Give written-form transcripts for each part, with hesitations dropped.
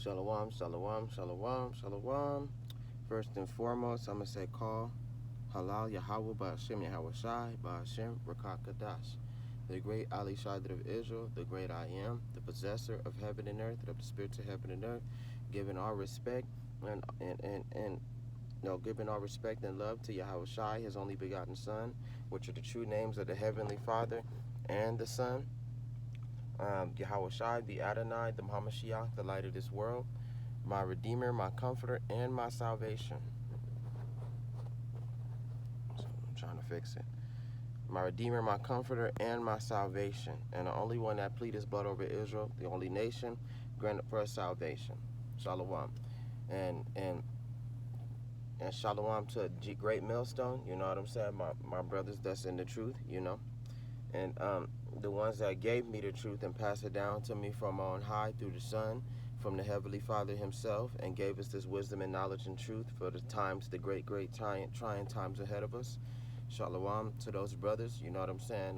Shalom, shalom, shalom, shalom. First and foremost, I'm going to say call Halal Yahweh Ba'Hashem Yahweh Shai Ba'Hashem Rakakadash. The great Ali Shaddai of Israel, the great I am, the possessor of heaven and earth, of the spirits of heaven and earth, giving all respect and giving all respect and love to Yahweh Shai, his only begotten Son, which are the true names of the Heavenly Father and the Son. Yahweh Shai, the Adonai, the Hamashiach, the light of this world, my Redeemer, my Comforter, and my salvation. So I'm trying to fix it. My Redeemer, my Comforter, and my salvation. And the only one that plead his blood over Israel, the only nation, granted for us salvation. Shalom. And shalom to a great millstone, you know what I'm saying? My brothers that's in the truth, And the ones that gave me the truth and passed it down to me from on high through the Son, from the Heavenly Father himself, and gave us this wisdom and knowledge and truth for the times, the great trying times ahead of us. Shalom to those brothers, you know what I'm saying?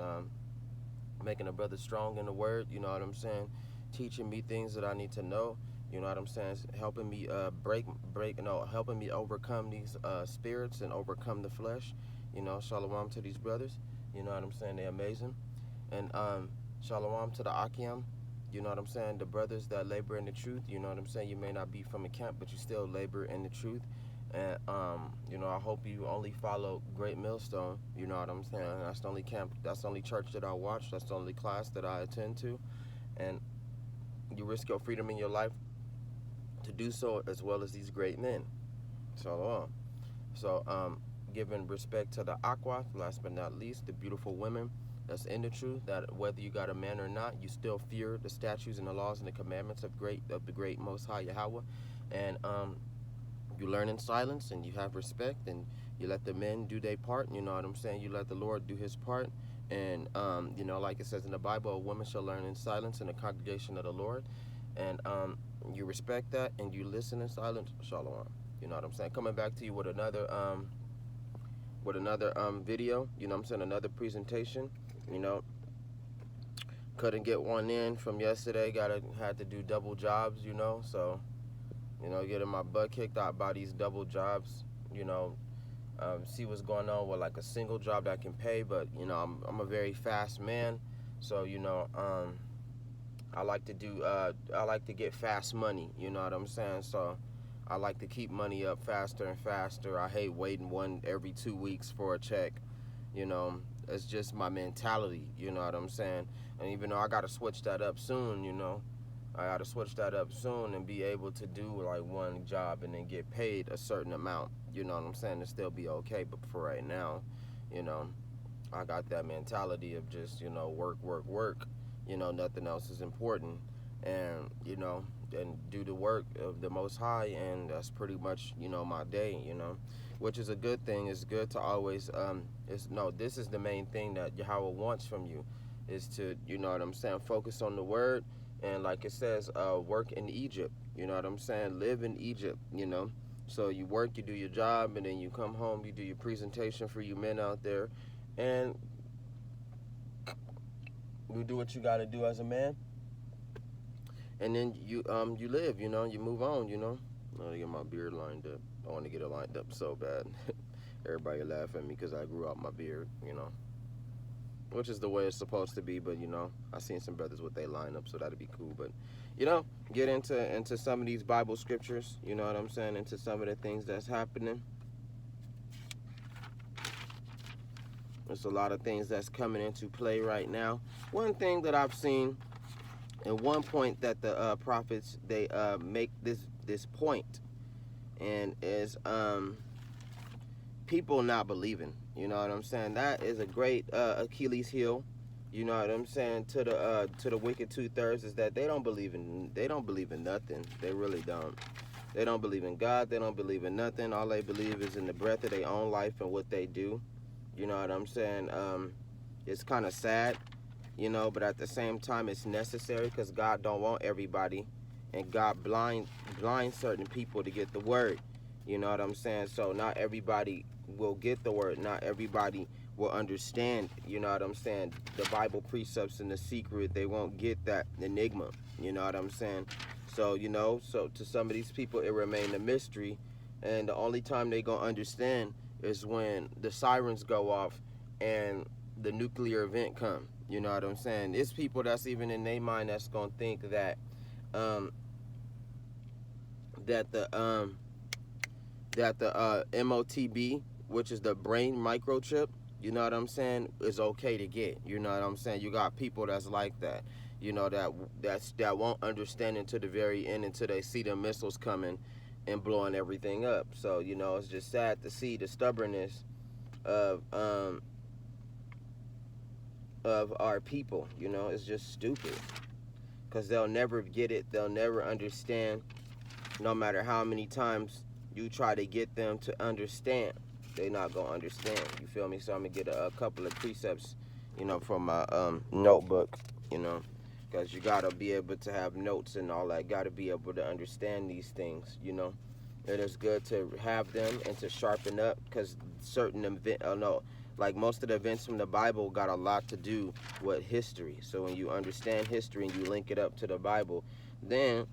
Making a brother strong in the word, you know what I'm saying? Teaching me things that I need to know, you know what I'm saying? Helping me helping me overcome these spirits and overcome the flesh. Shalom to these brothers, you know what I'm saying? They're amazing. And shalom to the Akim, you know what I'm saying? The brothers that labor in the truth, you know what I'm saying? You may not be from a camp, but you still labor in the truth. And I hope you only follow Great Millstone, you know what I'm saying? That's the only camp, that's the only church that I watch, that's the only class that I attend to. And you risk your freedom in your life to do so, as well as these great men. Shalom. So giving respect to the Aqua, last but not least, the beautiful women that's in the truth, that whether you got a man or not, you still fear the statutes and the laws and the commandments of the great Most High Yahweh. And you learn in silence, and you have respect, and you let the men do their part, you know what I'm saying? You let the Lord do his part. And like it says in the Bible, a woman shall learn in silence in the congregation of the Lord. And you respect that, and you listen in silence. Shalom. You know what I'm saying? Coming back to you with another video, you know what I'm saying, another presentation. Couldn't get one in from yesterday, had to do double jobs, so getting my butt kicked out by these double jobs, see what's going on with like a single job that can pay. But I'm a very fast man, so I like to get fast money, you know what I'm saying? So I like to keep money up faster and faster. I hate waiting every 2 weeks for a check. It's just my mentality, you know what I'm saying? And even though I got to switch that up soon, I got to switch that up soon and be able to do like one job and then get paid a certain amount, you know what I'm saying, to still be okay. But for right now, I got that mentality of just, work, nothing else is important. And, and do the work of the Most High, and that's pretty much, my day, which is a good thing. It's good to always, this is the main thing that Yahweh wants from you, is to, you know what I'm saying, focus on the word. And like it says, work in Egypt, you know what I'm saying, live in Egypt, So you work, you do your job, and then you come home, you do your presentation for you men out there, and you do what you got to do as a man. And then you live, you move on, I want to get my beard lined up. I want to get it lined up so bad. Everybody laugh at me because I grew out my beard, which is the way it's supposed to be. But I seen some brothers with they line up, so that'd be cool. But get into some of these Bible scriptures, you know what I'm saying, into some of the things that's happening. There's a lot of things that's coming into play right now. One thing that I've seen, and one point that the prophets, they make this point, and is people not believing, you know what I'm saying. That is a great Achilles heel, you know what I'm saying, to the wicked 2/3, is that they don't believe in nothing. They really don't. They don't believe in God. They don't believe in nothing. All they believe is in the breath of their own life and what they do. You know what I'm saying? It's kind of sad, but at the same time, it's necessary, because God don't want everybody, and God blind certain people to get the word. You know what I'm saying? So not everybody will get the word. Not everybody will understand, you know what I'm saying, the Bible precepts and the secret. They won't get that enigma, you know what I'm saying? So, you know, so to some of these people, it remained a mystery. And the only time they going to understand is when the sirens go off and the nuclear event come. You know what I'm saying? It's people that's even in their mind that's going to think that um, that the MOTB, which is the brain microchip, you know what I'm saying, is okay to get. You know what I'm saying? You got people that's like that. You know that won't understand until the very end, until they see the missiles coming and blowing everything up. So you know it's just sad to see the stubbornness of um of our people. You know it's just stupid because they'll never get it. They'll never understand, no matter how many times you try to get them to understand. They not gonna understand. You feel me? So I'm gonna get a couple of precepts, you know, from my notebook, you know, because you gotta be able to have notes and all that. Gotta be able to understand these things, you know. It is good to have them and to sharpen up, because certain event, no, like most of the events from the Bible got a lot to do with history. So when you understand history and you link it up to the Bible, then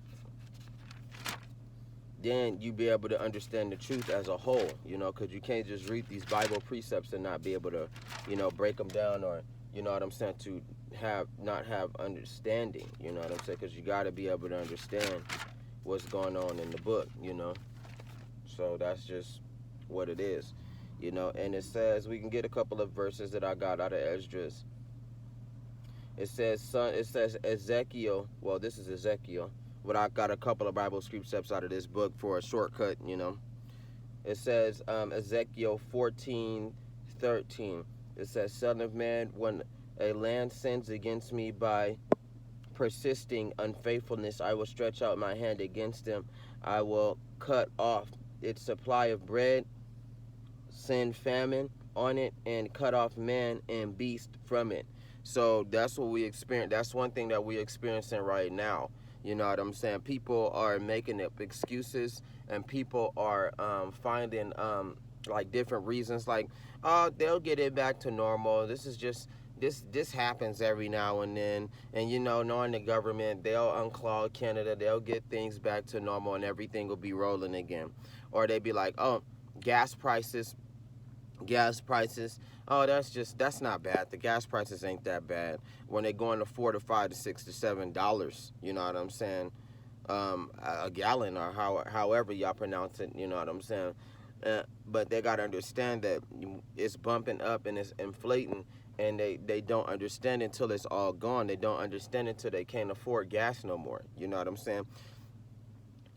you be able to understand the truth as a whole, you know, because you can't just read these Bible precepts and not be able to, you know, break them down, or, you know what I'm saying, to not have understanding, you know what I'm saying, because you got to be able to understand what's going on in the book, you know. So that's just what it is, you know. And it says, we can get a couple of verses that I got out of Esdras. It says Ezekiel, well, this is Ezekiel, but I got a couple of Bible precepts out of this book for a shortcut, you know. It says Ezekiel 14:13. It says, Son of man, when a land sins against me by persisting unfaithfulness, I will stretch out my hand against them. I will cut off its supply of bread, send famine on it, and cut off man and beast from it. So that's what we experience. That's one thing that we're experiencing right now. You know what I'm saying? People are making up excuses, and people are finding like different reasons, like, oh, they'll get it back to normal. This is just this happens every now and then, and you know, knowing the government, they'll unclog Canada, they'll get things back to normal, and everything will be rolling again. Or they be like, oh, gas prices gas prices. Oh, that's not bad. The gas prices ain't that bad when they're going to $4 to $5 to $6 to $7. You know what I'm saying? A gallon, or however y'all pronounce it. You know what I'm saying? But they gotta understand that it's bumping up and it's inflating, and they don't understand until it's all gone. They don't understand until they can't afford gas no more. You know what I'm saying?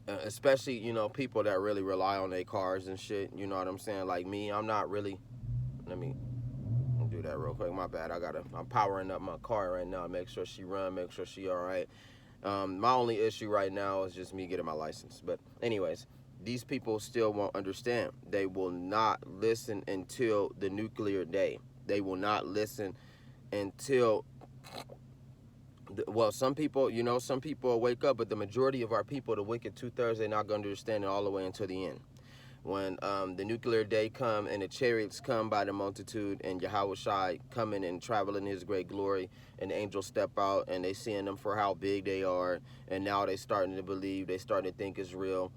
Especially, you know, people that really rely on their cars and shit. You know what I'm saying? Like me, I'm not really. Let me do that real quick. My bad. I'm powering up my car right now. Make sure she run. Make sure she all right. My only issue right now is just me getting my license. But anyways, these people still won't understand. They will not listen until the nuclear day. They will not listen until, well, some people, you know, some people will wake up, but the majority of our people, the wicked 2/3, they're not going to understand it all the way until the end. When the nuclear day come and the chariots come by the multitude, and Yahweh Shai coming and traveling his great glory, and the angels step out and they seeing them for how big they are, and now they starting to believe, they starting to think it's real.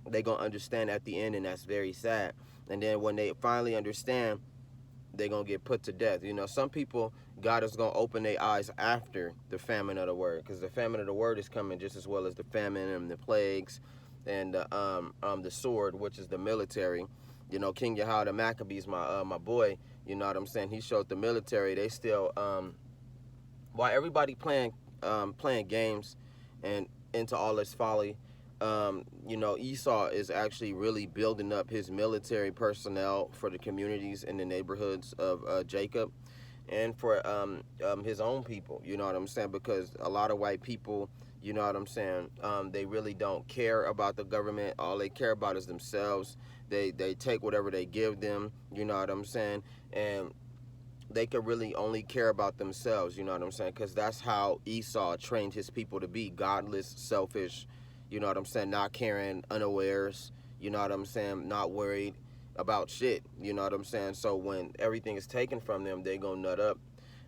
They going to understand at the end, and that's very sad. And then when they finally understand, they're going to get put to death. You know, some people, God is going to open their eyes after the famine of the word, because the famine of the word is coming just as well as the famine and the plagues and the sword, which is the military. You know, King Yahweh the Maccabees, my boy, you know what I'm saying, he showed the military. They still, while everybody playing games and into all this folly, you know, Esau is actually really building up his military personnel for the communities in the neighborhoods of Jacob, and for his own people, you know what I'm saying, because a lot of white people, you know what I'm saying, they really don't care about the government. All they care about is themselves. They take whatever they give them, you know what I'm saying, and they could really only care about themselves, you know what I'm saying, because that's how Esau trained his people to be: godless, selfish, you know what I'm saying, not caring, unawares, you know what I'm saying, not worried about shit, you know what I'm saying. So when everything is taken from them, they gonna nut up,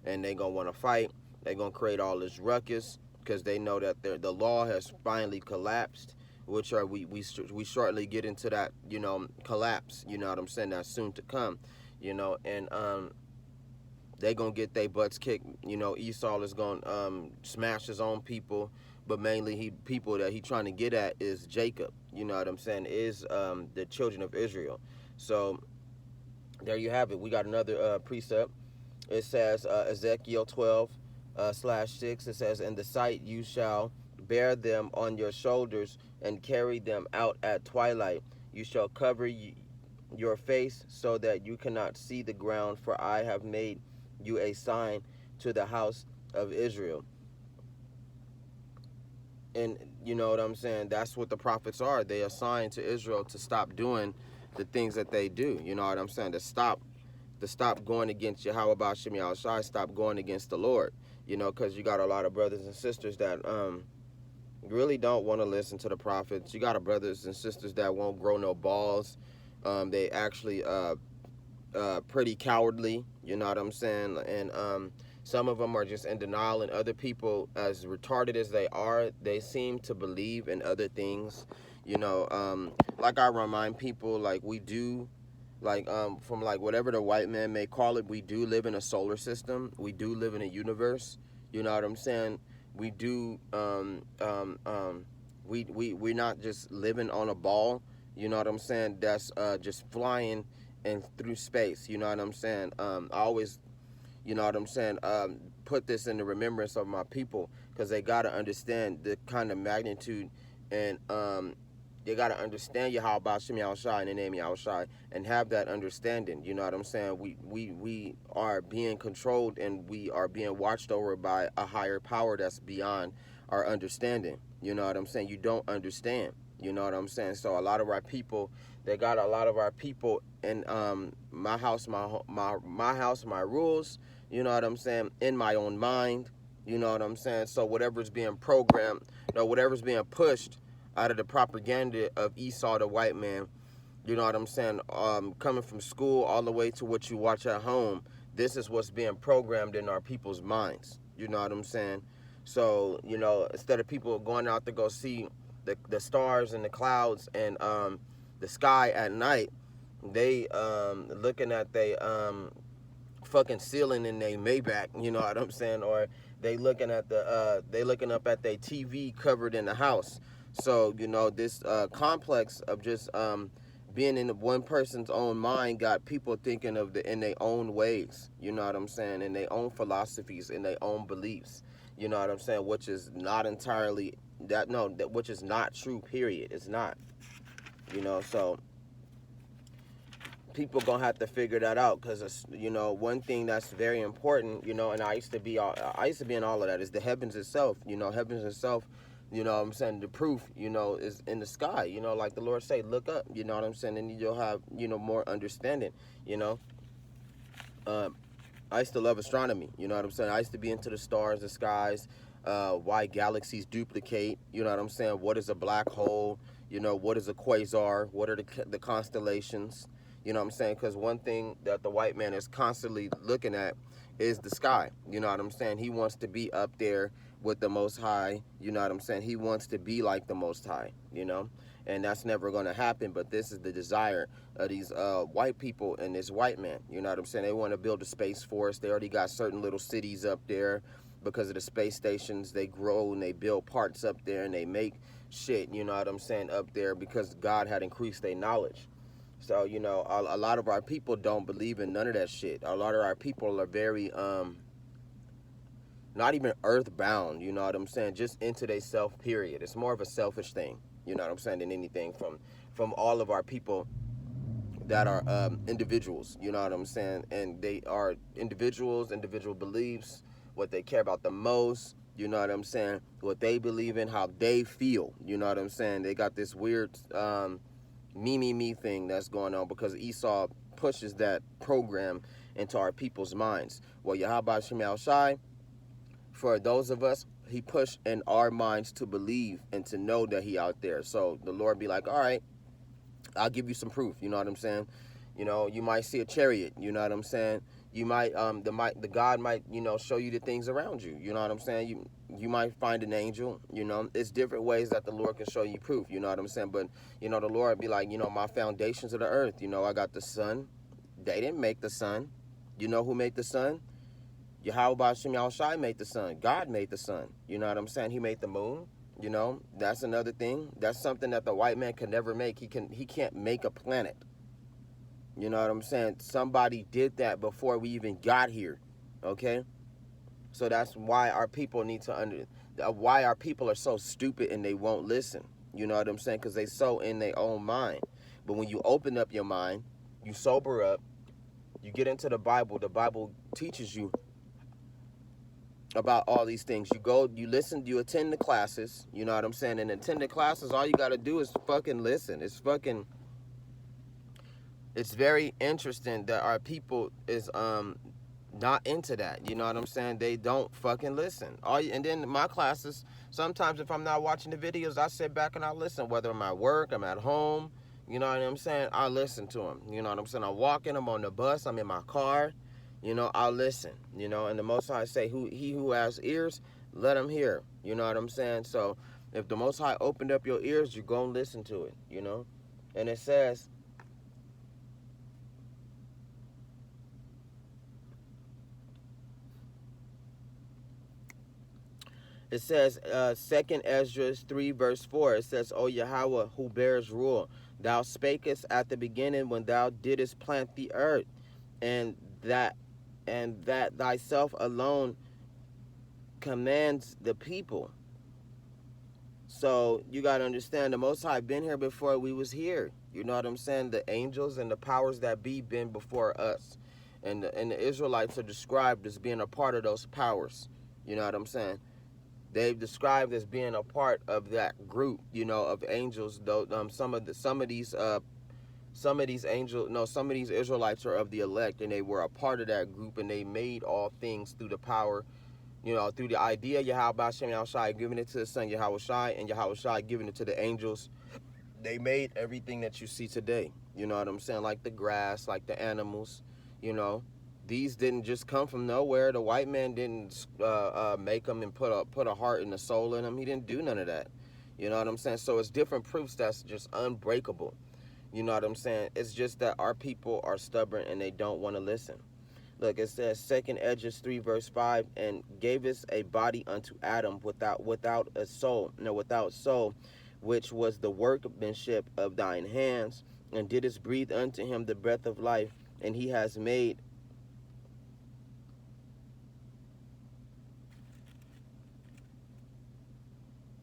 and they gonna want to fight. They gonna create all this ruckus, because they know that the law has finally collapsed, which are we shortly get into that, collapse, you know what I'm saying, that's soon to come, and they gonna get their butts kicked. Esau is gonna smash his own people, but mainly people that he trying to get at is Jacob. You know what I'm saying? Is the children of Israel. So there you have it. We got another precept. It says Ezekiel 12/6. It says, "In the sight you shall bear them on your shoulders and carry them out at twilight. You shall cover your face so that you cannot see the ground, for I have made you a sign to the house of Israel." And you know what I'm saying? That's what the prophets are. They assigned to Israel to stop doing the things that they do. You know what I'm saying? To stop going against Yahweh Ba'ashem Yahushai, stop going against the Lord. Because you got a lot of brothers and sisters that really don't want to listen to the prophets. You got a brothers and sisters that won't grow no balls. They actually pretty cowardly, you know what I'm saying? And some of them are just in denial, and other people, as retarded as they are, they seem to believe in other things. Like I remind people, like we do, like from like whatever the white man may call it, we do live in a solar system. We do live in a universe. You know what I'm saying? We do. We're not just living on a ball. You know what I'm saying? That's just flying and through space. You know what I'm saying? I always, you know what I'm saying, put this in the remembrance of my people, because they got to understand the kind of magnitude, and they got to understand Yahweh Ba'ashem Yahushai in the name Yahushai, and have that understanding. You know what I'm saying? We are being controlled, and we are being watched over by a higher power that's beyond our understanding. You know what I'm saying? You don't understand. You know what I'm saying? So a lot of our people, they got a lot of our people in my house, my house, my rules. You know what I'm saying? In my own mind. You know what I'm saying? So whatever's being programmed, whatever's being pushed out of the propaganda of Esau, the white man, you know what I'm saying? Coming from school all the way to what you watch at home, this is what's being programmed in our people's minds. You know what I'm saying? So, instead of people going out to go see the stars and the clouds and the sky at night, they looking at they fucking ceiling in their Maybach, you know what I'm saying? Or they looking at they looking up at their TV covered in the house. So, this complex of just being in one person's own mind got people thinking of in their own ways, you know what I'm saying, in their own philosophies, in their own beliefs, you know what I'm saying, which is not entirely which is not true, period. It's not, so people gonna have to figure that out, because one thing that's very important, and I used to be in all of that, is the heavens itself. Heavens itself, what I'm saying, the proof, is in the sky. Like the Lord say, look up, you know what I'm saying, and you'll have more understanding. I used to love astronomy, you know what I'm saying. I used to be into the stars, the skies, why galaxies duplicate, you know what I'm saying, what is a black hole, what is a quasar, what are the constellations, you know what I'm saying, because one thing that the white man is constantly looking at is the sky, you know what I'm saying. He wants to be up there with the Most High, you know what I'm saying. He wants to be like the Most High, and that's never going to happen. But this is the desire of these white people and this white man, you know what I'm saying. They want to build a space force. They already got certain little cities up there because of the space stations. They grow and they build parts up there, and they make shit, you know what I'm saying, up there, because God had increased their knowledge. So, a lot of our people don't believe in none of that shit. A lot of our people are very not even earthbound, you know what I'm saying, just into their self, period. It's more of a selfish thing, you know what I'm saying, than anything, from all of our people that are individuals, you know what I'm saying, and they are individuals, individual beliefs, what they care about the most, you know what I'm saying, what they believe in, how they feel, you know what I'm saying. They got this weird me thing that's going on, because Esau pushes that program into our people's minds. Well, Yahweh Shemel Shai, for those of us, he pushed in our minds to believe and to know that he out there. So the Lord be like, all right, I'll give you some proof, you know what I'm saying. You might see a chariot, you know what I'm saying. You might the God might, you know, show you the things around you. You know what I'm saying? You might find an angel. You know, it's different ways that the Lord can show you proof. You know what I'm saying? But you know, the Lord be like, you know, my foundations of the earth. You know, I got the sun. They didn't make the sun. You know who made the sun? Yahweh Ba'Shem Yahushai made the sun. God made the sun. You know what I'm saying? He made the moon. You know, that's another thing. That's something that the white man can never make. He can't make a planet. You know what I'm saying? Somebody did that before we even got here. Okay? So that's why our people need to why our people are so stupid and they won't listen. You know what I'm saying? Because they so in their own mind. But when you open up your mind, you sober up, you get into the Bible teaches you about all these things. You go, you listen, you attend the classes, you know what I'm saying? And attend the classes, all you gotta do is fucking listen. It's very interesting that our people is not into that. You know what I'm saying? They don't fucking listen. And then my classes, sometimes if I'm not watching the videos, I sit back and I listen, whether I'm at work, I'm at home, you know what I'm saying? I listen to them. You know what I'm saying? I'm walking, I'm on the bus, I'm in my car, you know, I'll listen, you know, and the Most High say, he who has ears, let him hear. You know what I'm saying? So if the Most High opened up your ears, you're going to listen to it, you know? And it says, it says, 2nd Ezra 3 verse 4, it says, O Yahweh, who bears rule, thou spakest at the beginning when thou didst plant the earth, and that thyself alone commands the people. So you got to understand, the Most High been here before we was here. You know what I'm saying? The angels and the powers that be been before us. And the Israelites are described as being a part of those powers. You know what I'm saying? They've described as being a part of that group, you know, of angels. Though some of these Israelites are of the elect, and they were a part of that group, and they made all things through the power, you know, through the idea Yahweh Hashem Yahushai giving it to the Son Yahweh Shai, and Yahweh Shai giving it to the angels. They made everything that you see today. You know what I'm saying? Like the grass, like the animals, you know. These didn't just come from nowhere. The white man didn't make them and put a heart and a soul in them. He didn't do none of that. You know what I'm saying? So it's different proofs that's just unbreakable. You know what I'm saying? It's just that our people are stubborn and they don't want to listen. Look, it says 2nd Ezra 3 verse 5, and gave us a body unto Adam without a soul, no, without soul, which was the workmanship of thine hands, and didst breathe unto him the breath of life, and he has made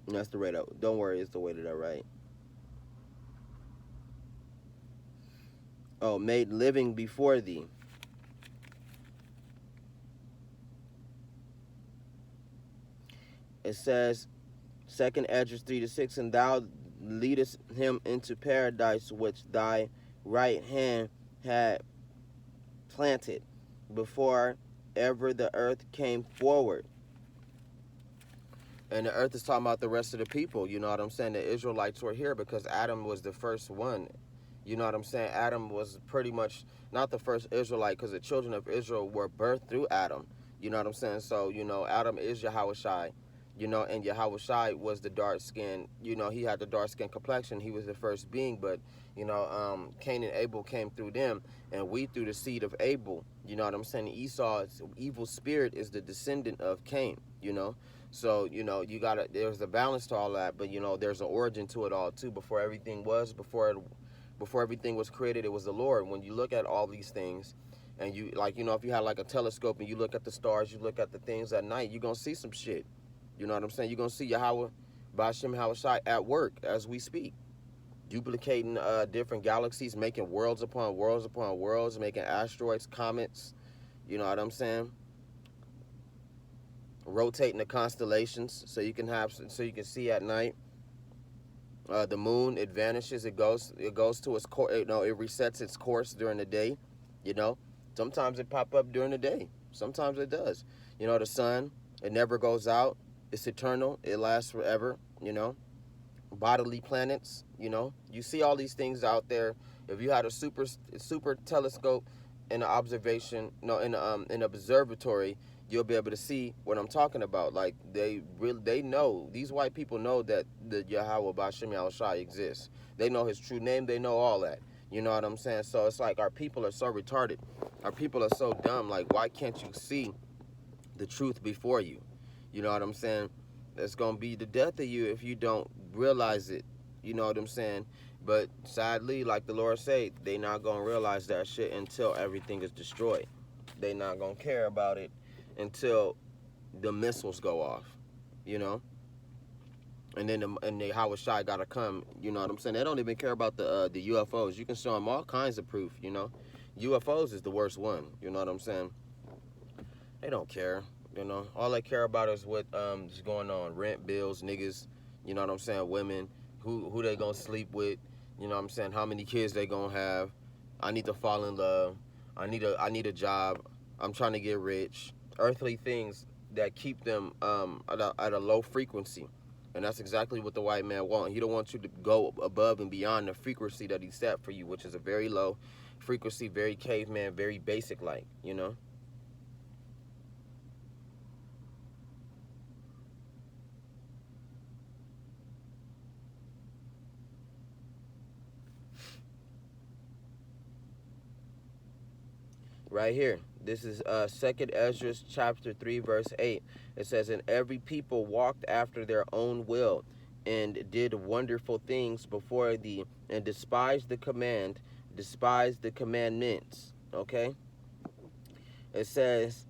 that's the way that, don't worry, it's the way that I write. Oh, made living before thee. It says 2nd Ezra 3 to 6, and thou leadest him into paradise which thy right hand had planted before ever the earth came forward. And the earth is talking about the rest of the people. You know what I'm saying? The Israelites were here because Adam was the first one. You know what I'm saying? Adam was pretty much not the first Israelite, because the children of Israel were birthed through Adam. You know what I'm saying? So, you know, Adam is Yahweh Shai. You know, and Yahweh Shai was the dark skin. You know, he had the dark skin complexion. He was the first being, but, you know, Cain and Abel came through them, and we through the seed of Abel. You know what I'm saying? Esau's evil spirit is the descendant of Cain, you know? So, you know, there's a balance to all that, but, you know, there's an origin to it all, too. Before everything was created, it was the Lord. When you look at all these things, and you, like, you know, if you had, like, a telescope and you look at the stars, you look at the things at night, you're going to see some shit. You know what I'm saying? You're going to see Yahweh, Ba'Shem Yahushai at work as we speak. Duplicating different galaxies, making worlds upon worlds upon worlds, making asteroids, comets. You know what I'm saying? Rotating the constellations so you can see at night. The moon, it vanishes, it goes to its course, it resets its course during the day. You know, sometimes it pop up during the day, sometimes it does. You know, the sun, it never goes out, it's eternal, it lasts forever. You know, bodily planets, you know, you see all these things out there. If you had a super telescope, in the observation, no, in the observatory, you'll be able to see what I'm talking about. Like they know, these white people know that the Yahweh Bashem Yahushua exists. They know his true name. They know all that. You know what I'm saying? So it's like our people are so retarded. Our people are so dumb. Like, why can't you see the truth before you? You know what I'm saying? It's gonna be the death of you if you don't realize it. You know what I'm saying? But sadly, like the Lord said, they not gonna realize that shit until everything is destroyed. They not gonna care about it until the missiles go off. You know? And then the Howard Shai gotta come. You know what I'm saying? They don't even care about the UFOs. You can show them all kinds of proof. You know, UFOs is the worst one. You know what I'm saying? They don't care. You know, all they care about is what is going on: rent, bills, niggas. You know what I'm saying? Women, who they gonna sleep with? You know what I'm saying? How many kids they gonna have? I need to fall in love. I need a job. I'm trying to get rich. Earthly things that keep them at a low frequency. And that's exactly what the white man wants. He don't want you to go above and beyond the frequency that he set for you, which is a very low frequency, very caveman, very basic like, you know? Right here. This is 2nd Ezra chapter 3 verse 8. It says, "And every people walked after their own will and did wonderful things before thee and despised the commandments." Okay? It says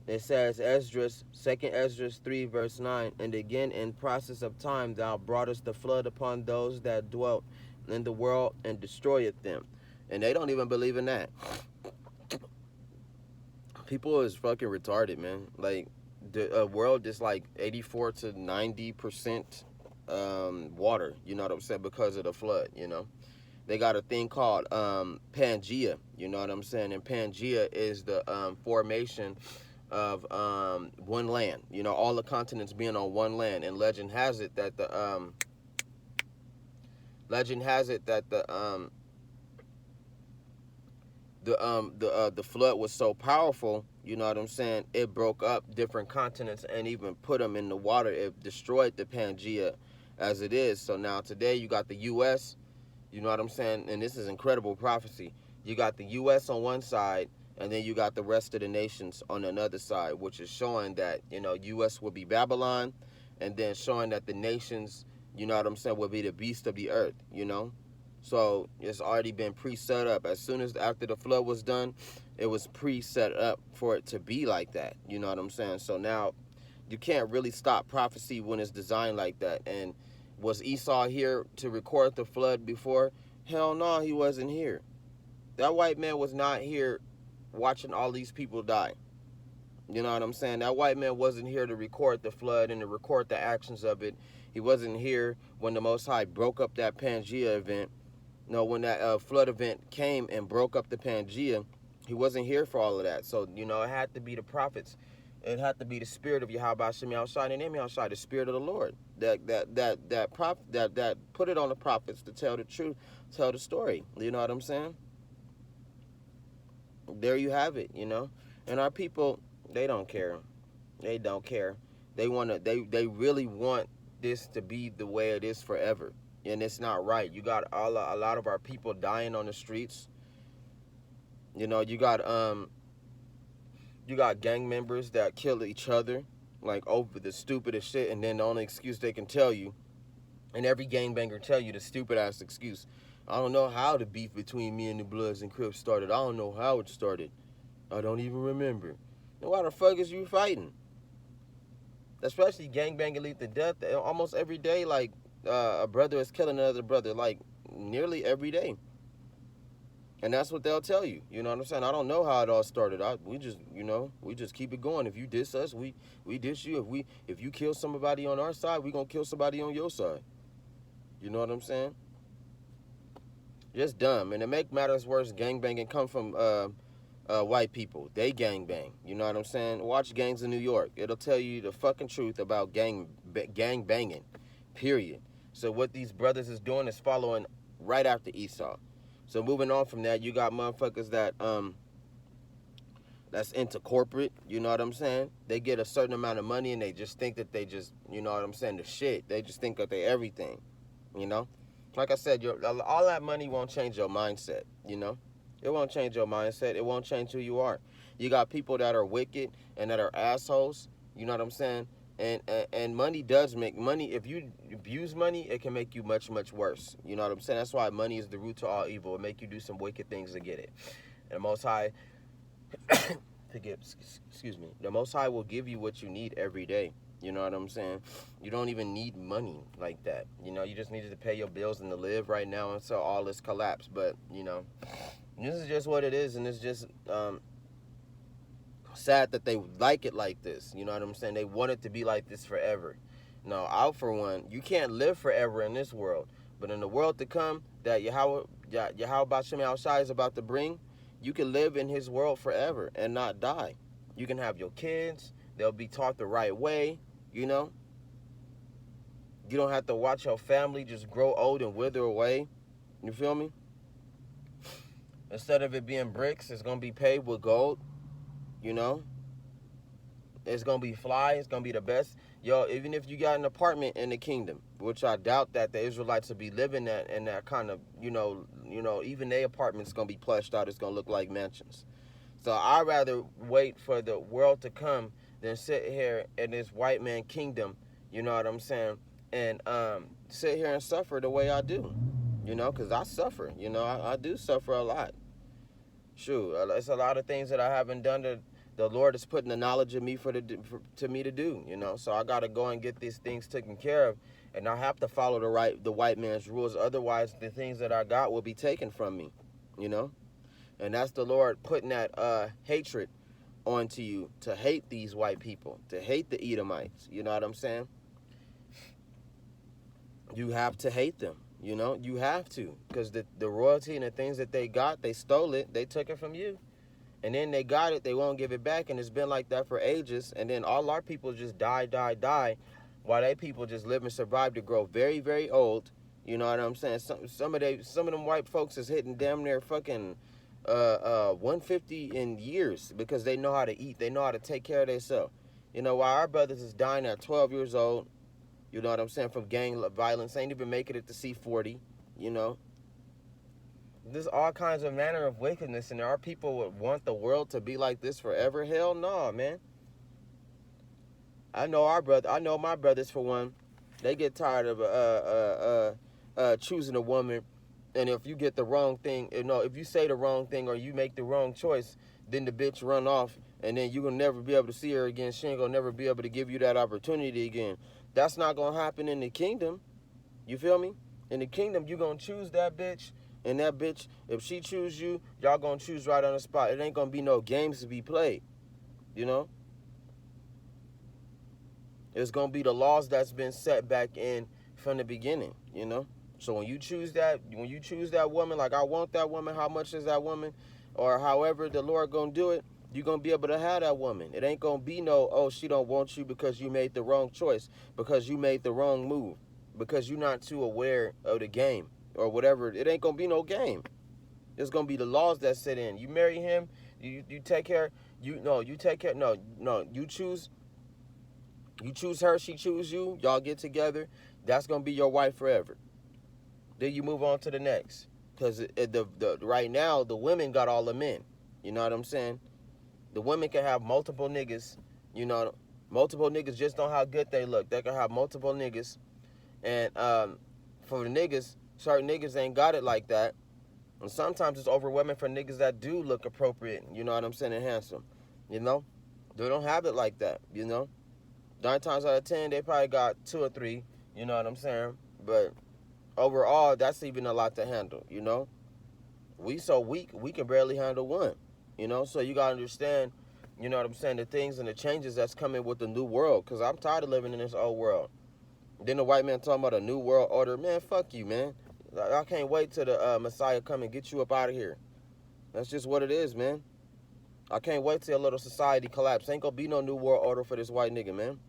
Esdras, 2nd Esdras 3 verse 9, "And again in process of time thou broughtest the flood upon those that dwelt in the world and destroyeth them." And they don't even believe in that. People is fucking retarded, man. Like, the world is like 84 to 90% water, you know what I'm saying, because of the flood, you know. They got a thing called Pangea, you know what I'm saying, and Pangea is the formation of one land, you know, all the continents being on one land. And legend has it that the flood was so powerful, you know what I'm saying, it broke up different continents and even put them in the water. It destroyed the Pangea as it is. So now today you got the U.S., you know what I'm saying, and this is incredible prophecy. You got the U.S. on one side, and then you got the rest of the nations on another side, which is showing that, you know, U.S. will be Babylon, and then showing that the nations, you know what I'm saying, will be the beast of the earth, you know. So it's already been pre-set up. As soon as after the flood was done, it was pre-set up for it to be like that. You know what I'm saying? So now you can't really stop prophecy when it's designed like that. And was Esau here to record the flood before? Hell no, he wasn't here. That white man was not here watching all these people die. You know what I'm saying? That white man wasn't here to record the flood and to record the actions of it. He wasn't here when the Most High broke up that Pangea event. No, when that flood event came and broke up the Pangea, he wasn't here for all of that. So, you know, it had to be the prophets. It had to be the spirit of Yahweh Shem Yahushua and Yahushua, the spirit of the Lord, that put it on the prophets to tell the truth, tell the story. You know what I'm saying? There you have it, you know. And our people, they don't care. They don't care. They really want this to be the way it is forever. And it's not right. You got a lot of our people dying on the streets. You know, you got gang members that kill each other, like, over the stupidest shit, and then the only excuse they can tell you, and every gangbanger tell you the stupid ass excuse: "I don't know how the beef between me and the Bloods and Crips started. I don't know how it started. I don't even remember." And why the fuck is you fighting? Especially gangbanging lead to death almost every day. Like, a brother is killing another brother, like, nearly every day. And that's what they'll tell you. You know what I'm saying? I don't know how it all started. We just keep it going. If you diss us, we diss you. If you kill somebody on our side, we gonna kill somebody on your side. You know what I'm saying? Just dumb. And to make matters worse, gangbanging come from white people. They gangbang. You know what I'm saying? Watch Gangs in New York. It'll tell you the fucking truth about gang banging. Period. So what these brothers is doing is following right after Esau. So moving on from that, you got motherfuckers that that's into corporate, you know what I'm saying? They get a certain amount of money and they just think that they just, you know what I'm saying, the shit. They just think that they everything, you know? Like I said, all that money won't change your mindset, you know? It won't change your mindset. It won't change who you are. You got people that are wicked and that are assholes, you know what I'm saying? And money does make money. If you abuse money, it can make you much, much worse. You know what I'm saying? That's why money is the root to all evil. It make you do some wicked things to get it. And the Most High, excuse me, the Most High will give you what you need every day. You know what I'm saying? You don't even need money like that. You know, you just needed to pay your bills and to live right now until all this collapse. But, you know, this is just what it is. And it's just sad that they like it like this. You know what I'm saying? They want it to be like this forever. No, I, for one, you can't live forever in this world. But in the world to come that Yahweh Bashim Shai is about to bring, you can live in his world forever and not die. You can have your kids. They'll be taught the right way, you know. You don't have to watch your family just grow old and wither away. You feel me? Instead of it being bricks, it's going to be paved with gold, you know. It's going to be fly. It's going to be the best. Yo, even if you got an apartment in the kingdom, which I doubt that the Israelites will be living in that kind of, you know, even their apartment's going to be plushed out. It's going to look like mansions. So I'd rather wait for the world to come than sit here in this white man kingdom, you know what I'm saying, and sit here and suffer the way I do, you know, because I suffer, you know, I do suffer a lot. Shoot, it's a lot of things that I haven't done that the Lord is putting the knowledge in me to me to do, you know. So I got to go and get these things taken care of, and I have to follow the white man's rules. Otherwise, the things that I got will be taken from me, you know. And that's the Lord putting that hatred onto you to hate these white people, to hate the Edomites. You know what I'm saying? You have to hate them. You know, you have to, because the royalty and the things that they got, they stole it, they took it from you. And then they got it, they won't give it back, and it's been like that for ages. And then all our people just die, while they people just live and survive to grow very, very old. You know what I'm saying? Some of them white folks is hitting damn near fucking 150 in years because they know how to eat, they know how to take care of themselves. You know, while our brothers is dying at 12 years old, you know what I'm saying, from gang violence, ain't even making it to C40, you know. There's all kinds of manner of wickedness, and our people would want the world to be like this forever. Hell no, man. I know my brothers, for one, they get tired of choosing a woman, and if you get the wrong thing, you know, if you say the wrong thing or you make the wrong choice, then the bitch run off, and then you're gonna never be able to see her again. She ain't gonna never be able to give you that opportunity again. That's not gonna happen in the kingdom. You feel me? In the kingdom, you gonna choose that bitch, and that bitch, if she choose you, y'all gonna choose right on the spot. It ain't gonna be no games to be played, you know? It's gonna be the laws that's been set back in from the beginning, you know? So when you choose that woman, like I want that woman, how much is that woman? Or however the Lord gonna do it, you're gonna be able to have that woman. It ain't gonna be no, oh, she don't want you because you made the wrong choice, because you made the wrong move, because you're not too aware of the game or whatever. It ain't gonna be no game. It's gonna be the laws that sit in. You marry him, you take care, you choose her, she choose you, y'all get together, that's gonna be your wife forever. Then you move on to the next. Because right now, the women got all the men. You know what I'm saying? The women can have multiple niggas. You know, multiple niggas just on how good they look. They can have multiple niggas. And for the niggas, certain niggas ain't got it like that. And sometimes it's overwhelming for niggas that do look appropriate. You know what I'm saying? And handsome. You know? They don't have it like that. You know? 9 times out of 10, they probably got 2 or 3. You know what I'm saying? But overall, that's even a lot to handle, you know? We so weak, we can barely handle one, you know? So you got to understand, you know what I'm saying, the things and the changes that's coming with the new world, because I'm tired of living in this old world. Then the white man talking about a new world order. Man, fuck you, man. I can't wait till the Messiah come and get you up out of here. That's just what it is, man. I can't wait till a little society collapse. Ain't gonna be no new world order for this white nigga, man.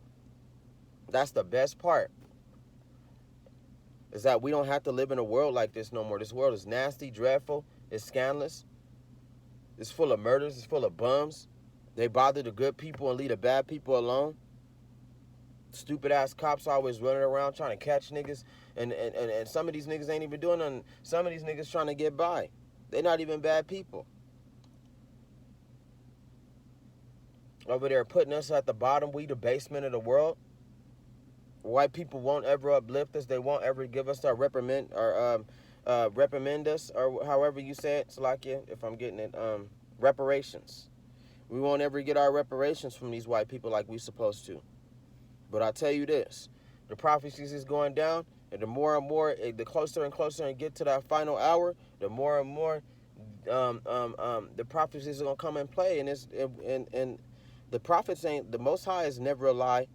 That's the best part. Is that we don't have to live in a world like this no more. This world is nasty, dreadful, it's scandalous, it's full of murders, it's full of bums, They bother the good people and leave the bad people alone. Stupid ass cops always running around trying to catch niggas, and some of these niggas ain't even doing nothing. Some of these niggas trying to get by. They're not even bad people. Over there putting us at the bottom, we the basement of the world. White people won't ever uplift us. They won't ever give us our reprimand us, or however you say it, Salakia, if I'm getting it, reparations. We won't ever get our reparations from these white people like we supposed to. But I tell you this, the prophecies is going down, and the more and more, the closer and closer and get to that final hour, the more and more the prophecies are gonna come and play, and the prophets ain't, the Most High is never a lie.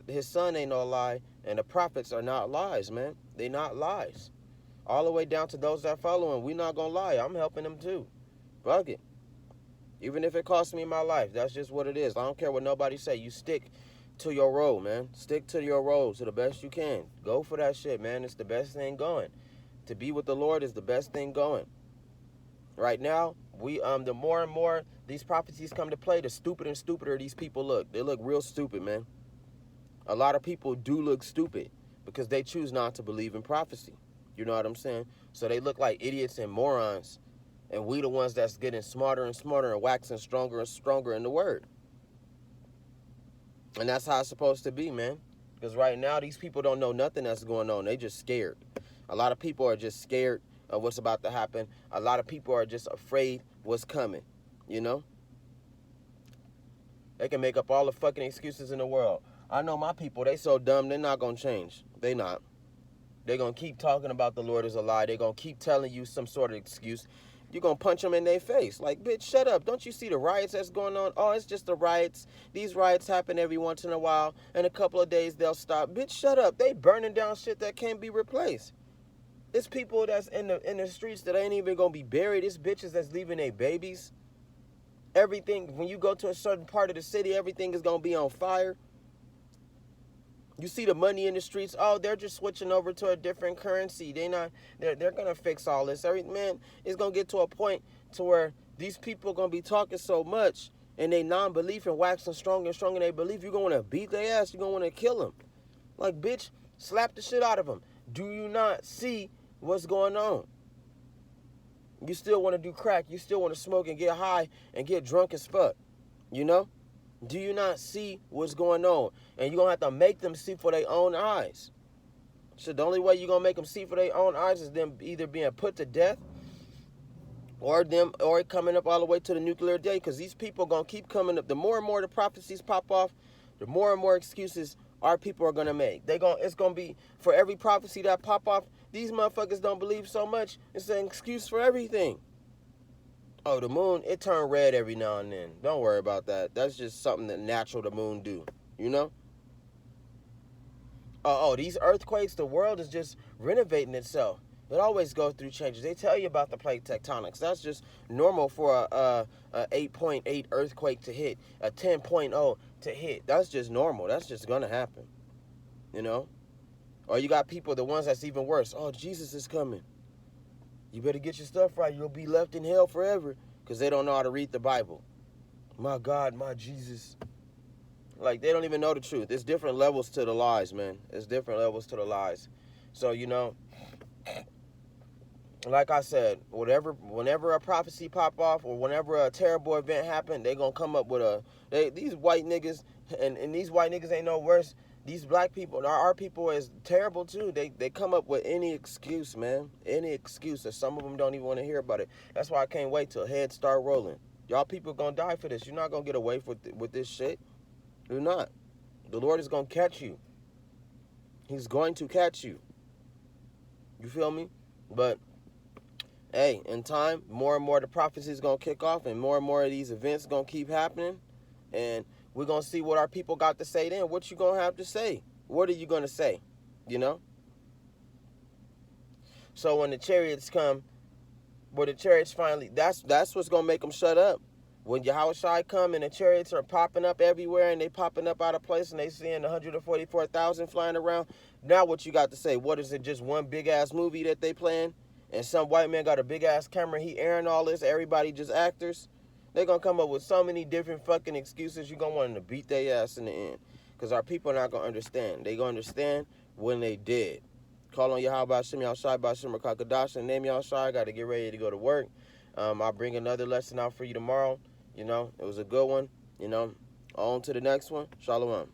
His son ain't no lie, and the prophets are not lies, man. They not lies. All the way down to those that follow him, we not gonna lie. I'm helping them too. Fuck it. Even if it costs me my life, that's just what it is. I don't care what nobody say. You stick to your role, man. Stick to your role to the best you can. Go for that shit, man. It's the best thing going. To be with the Lord is the best thing going. Right now, the more and more these prophecies come to play, the stupider and stupider these people look. They look real stupid, man. A lot of people do look stupid because they choose not to believe in prophecy. You know what I'm saying? So they look like idiots and morons, and we the ones that's getting smarter and smarter and waxing stronger and stronger in the word. And that's how it's supposed to be, man. Because right now, these people don't know nothing that's going on. They just scared. A lot of people are just scared of what's about to happen. A lot of people are just afraid what's coming, you know? They can make up all the fucking excuses in the world. I know my people, they so dumb, they're not going to change. They not. They're going to keep talking about the Lord is a lie. They're going to keep telling you some sort of excuse. You're going to punch them in their face. Like, bitch, shut up. Don't you see the riots that's going on? Oh, it's just the riots. These riots happen every once in a while. In a couple of days, they'll stop. Bitch, shut up. They burning down shit that can't be replaced. It's people that's in the streets that ain't even going to be buried. It's bitches that's leaving their babies. Everything, when you go to a certain part of the city, everything is going to be on fire. You see the money in the streets. Oh, they're just switching over to a different currency. They're gonna fix all this. Man, it's gonna get to a point to where these people gonna be talking so much and they non-belief and waxing stronger and stronger. They believe you're gonna wanna beat their ass. You're gonna wanna kill them. Like, bitch, slap the shit out of them. Do you not see what's going on? You still wanna do crack. You still wanna smoke and get high and get drunk as fuck. You know? Do you not see what's going on? And you're going to have to make them see for their own eyes. So the only way you're going to make them see for their own eyes is them either being put to death or coming up all the way to the nuclear day, because these people are going to keep coming up. The more and more the prophecies pop off, the more and more excuses our people are going to make. It's going to be, for every prophecy that pop off, these motherfuckers don't believe so much. It's an excuse for everything. Oh, the moon, it turn red every now and then. Don't worry about that. That's just something that natural the moon do, you know? Oh, these earthquakes, the world is just renovating itself. It always goes through changes. They tell you about the plate tectonics. That's just normal for a 8.8 earthquake to hit, a 10.0 to hit. That's just normal. That's just going to happen, you know? Or you got people, the ones that's even worse. Oh, Jesus is coming. You better get your stuff right. You'll be left in hell forever, because they don't know how to read the Bible. My God, my Jesus. Like, they don't even know the truth. It's different levels to the lies, man. It's different levels to the lies. So, you know, like I said, whenever a prophecy pop off or whenever a terrible event happen, they going to come up with these white niggas, and these white niggas ain't no worse. These black people, our people, is terrible too. They come up with any excuse, man. Any excuse. And some of them don't even want to hear about it. That's why I can't wait till heads start rolling. Y'all people gonna die for this. You're not gonna get away with this shit. You're not. The Lord is gonna catch you. He's going to catch you. You feel me? But hey, in time, more and more the prophecy is gonna kick off, and more of these events gonna keep happening, and we're going to see what our people got to say then. What you going to have to say? What are you going to say? You know? So when the chariots come, when the chariots finally, that's what's going to make them shut up. When Yahushua come and the chariots are popping up everywhere and they popping up out of place and they seeing 144,000 flying around, now what you got to say? What is it, just one big-ass movie that they playing? And some white man got a big-ass camera, he airing all this, everybody just actors? They're going to come up with so many different fucking excuses. You're going to want them to beat their ass in the end. Because our people are not going to understand. They going to understand when they dead. Call on Yahweh Hashem, Yahshai Bashim, Rakakadash, and name Yahshai. Got to get ready to go to work. I'll bring another lesson out for you tomorrow. You know, it was a good one. You know, on to the next one. Shalom.